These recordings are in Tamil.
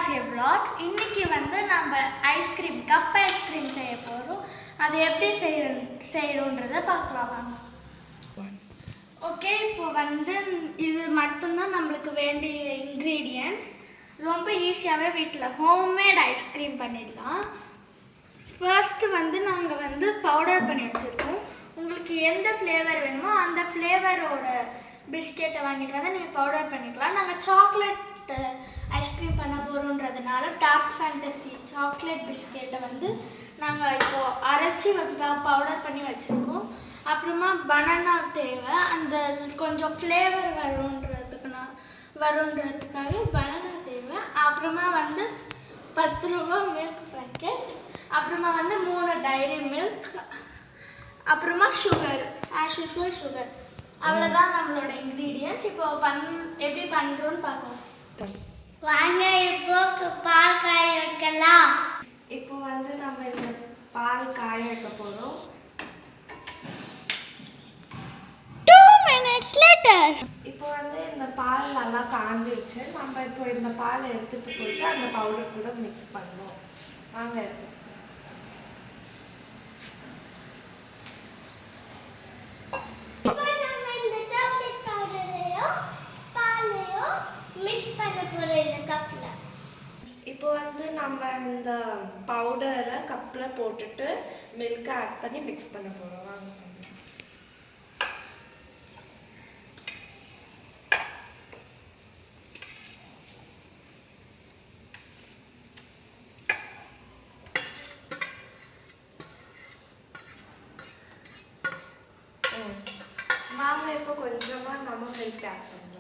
ஆச்சே vlog. இன்னைக்கு வந்து நம்ம ஐஸ்கிரீம் கப் ஐஸ்கிரீம் செய்ய போறோம். அது எப்படி செய்யறோம்ன்றத பார்க்கலாம் வாங்க. ஓகே, இப்போ வந்து இது மட்டும் தான் நமக்கு வேண்டிய இன்கிரிடியன்ட்ஸ். ரொம்ப ஈஸியாவே வீட்ல ஹோம்மேட் ஐஸ்கிரீம் பண்ணிடலாம். ஃபர்ஸ்ட் வந்து நாங்க வந்து பவுடர் பண்ணி வச்சிருக்கோம். உங்களுக்கு எந்த ஃப்ளேவர் வேணுமோ அந்த ஃப்ளேவரோட பிஸ்கெட்டை வாங்கிட்டு வந்து நீங்கள் பவுடர் பண்ணிக்கலாம். நாங்கள் சாக்லேட் ஐஸ்கிரீம் பண்ண போகிறோன்றதுனால டார்க் ஃபேண்டசி சாக்லேட் பிஸ்கெட்டை வந்து நாங்கள் இப்போது அரைச்சி பவுடர் பண்ணி வச்சுருக்கோம். அப்புறமா பனானா தேவை, அந்த கொஞ்சம் ஃப்ளேவர் வருன்றதுக்காக பனானா தேவை. அப்புறமா வந்து 10 ரூபா மில்க் பேக்கெட், அப்புறமா வந்து 3 டைரி மில்க், அப்புறமா சுகர், ஆஸ் யூஷுவல் சுகர். அவ்வளோதான் நம்மளோட இன்க்ரீடியன்ட்ஸ். இப்போ எப்படி பண்ணுறோன்னு பார்க்கலாம் வாங்க. இப்போ பால் காய வைக்கலாம். இப்போ வந்து நம்ம இந்த பால் காய வைக்க போகிறோம். 2 minutes later. இப்போ வந்து இந்த பால் நல்லா காஞ்சிருச்சு. நம்ம இப்போ இந்த பால் எடுத்துகிட்டு போயிட்டு அந்த பவுடர் கூட மிக்ஸ் பண்ணணும். வாங்க எடுத்து இப்போ வந்து நம்ம இந்த பவுடரை கப்பில் போட்டுட்டு மில்கை ஆட் பண்ணி மிக்ஸ் பண்ண போகிறோம். வாங்க. வாங்க, இப்போ கொஞ்சமாக நம்ம மில்க் ஆட் பண்ணலாம்.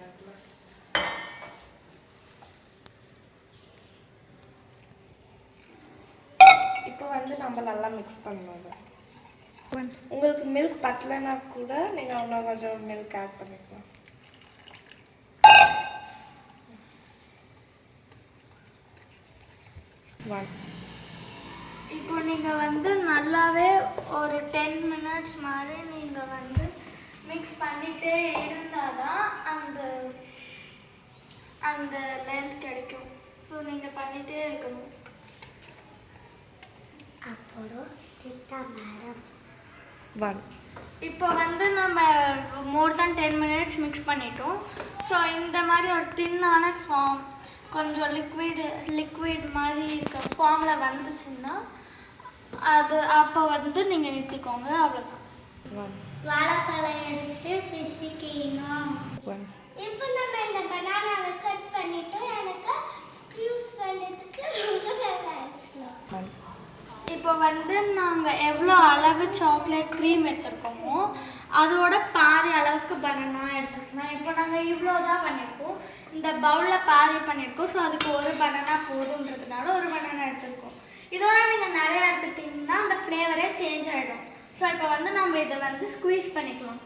இப்போ வந்து நம்ம நல்லா மிக்ஸ் பண்ணுவாங்க. உங்களுக்கு மில்க் பத்தலைன்னா கூட நீங்கள் இன்னும் கொஞ்சம் மில்க் ஆட் பண்ணிக்கலாம். இப்போ நீங்கள் வந்து நல்லாவே ஒரு 10 minutes மாதிரி நீங்கள் வந்து மிக்ஸ் பண்ணிகிட்டே இருந்தால் தான் அந்த லென்த் கிடைக்கும். ஸோ நீங்கள் பண்ணிகிட்டே இருக்கணும். இப்போ வந்து நம்ம மோர் தென் 10 minutes மிக்ஸ் பண்ணிட்டோம். ஸோ இந்த மாதிரி ஒரு தின்னான ஃபார்ம், கொஞ்சம் லிக்விட் மாதிரி இருக்க ஃபார்மில் வந்துச்சுன்னா அது அப்போ வந்து நீங்கள் நிறுத்திக்கோங்க. அவ்வளோதான். வாழைப்பழம் எடுத்து பிசிக்கணும். இப்போ நம்ம இந்த பனானாவை கட் பண்ணிட்டு எனக்கு ஸ்க்யூஸ் பண்ணுறதுக்கு ரொம்ப நல்லா இருக்கும். இப்போ வந்து நாங்கள் எவ்வளோ அளவு சாக்லேட் க்ரீம் எடுத்துருக்கோமோ அதோட பாதி அளவுக்கு பனானா எடுத்துக்கலாம். இப்போ நாங்கள் இவ்வளோ தான் பண்ணியிருக்கோம். இந்த பவுலில் பாதி பண்ணியிருக்கோம். ஸோ அதுக்கு ஒரு பனானா போதுன்றதுனால ஒரு பனானா எடுத்துருக்கோம். இதோட நீங்கள் நிறையா எடுத்துக்கிட்டிங்கன்னா அந்த ஃப்ளேவரே சேஞ்ச் ஆகிடும். ஸோ இப்போ வந்து நம்ம இதை வந்து ஸ்குவீஸ் பண்ணிக்கலாம்.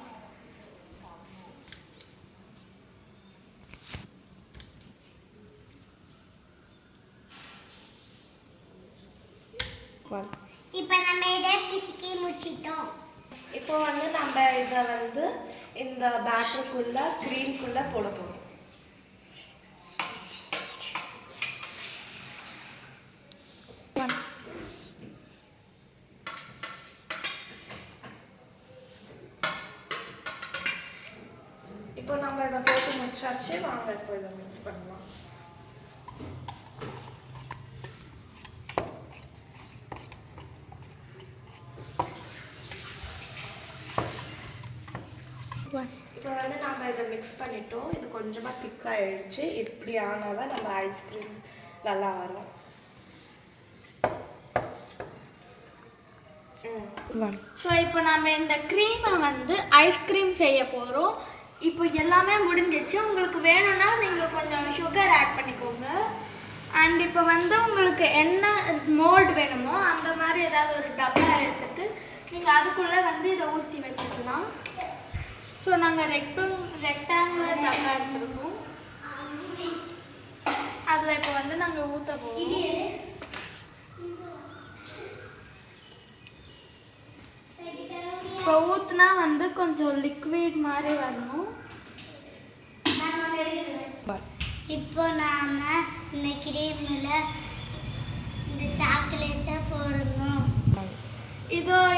இப்போ நம்ம இதை பிசிக்கி முடிச்சிட்டோம். இப்போ வந்து நம்ம இதை வந்து இந்த பேட்டருக்குள்ள க்ரீம்குள்ளே போட போகிறோம். இப்போ நம்ம இதை போட்டு முடிச்சாச்சு. வாங்க இப்போ இதை மிக்ஸ் பண்ணலாம். இப்போ வந்து நம்ம இதை மிக்ஸ் பண்ணிட்டோம். இது கொஞ்சமாக திக்காகிடுச்சு. இப்படி ஆனால் தான் நம்ம ஐஸ்கிரீம் நல்லா வரும். ஸோ இப்போ நம்ம இந்த க்ரீமை வந்து ஐஸ்கிரீம் செய்ய போகிறோம். இப்போ எல்லாமே முடிஞ்சிடுச்சு. உங்களுக்கு வேணும்னா நீங்கள் கொஞ்சம் சுகர் ஆட் பண்ணிக்கோங்க. அண்ட் இப்போ வந்து உங்களுக்கு என்ன மோல்டு வேணுமோ அந்த மாதிரி ஏதாவது ஒரு டப்பா எடுத்துகிட்டு நீங்கள் அதுக்குள்ளே வந்து இதை ஊற்றி வச்சுக்கலாம். ஸோ நாங்கள் ரெக்டாங்குலர் டப்பா எடுத்துருக்கோம். அதில் இப்போ வந்து நாங்கள் ஊற்ற போகிறோம். இப்போ ஊற்றுனா வந்து கொஞ்சம் லிக்விட் மாதிரி வரணும். இப்போ நாம இந்த கிரீமில் இந்த சாக்லேட்டை போடணும்.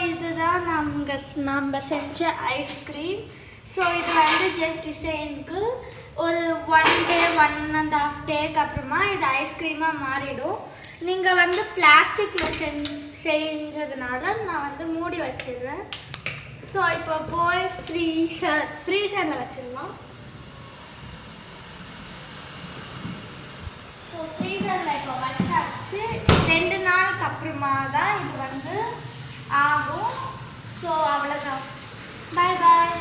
இதுதான் நம்ம செஞ்ச ஐஸ்கிரீம். ஸோ இது வந்து ஜஸ்ட் டிசைனுக்கு ஒரு 1 டே 1.5 டேக்கு அப்புறமா இது ஐஸ்கிரீமாக மாறிடும். நீங்கள் வந்து பிளாஸ்டிக்கில் செஞ்சதுனால நான் வந்து மூடி வச்சிடுறேன். ஸோ இப்போ போய் ஃப்ரீசரில் வச்சிடலாம். ஸோ ஃப்ரீசரில் இப்போ வச்சாச்சு. 2 நாளுக்கு அப்புறமா தான் இது வந்து ஆகும். ஸோ அவ்வளோதான். பாய் பாய்.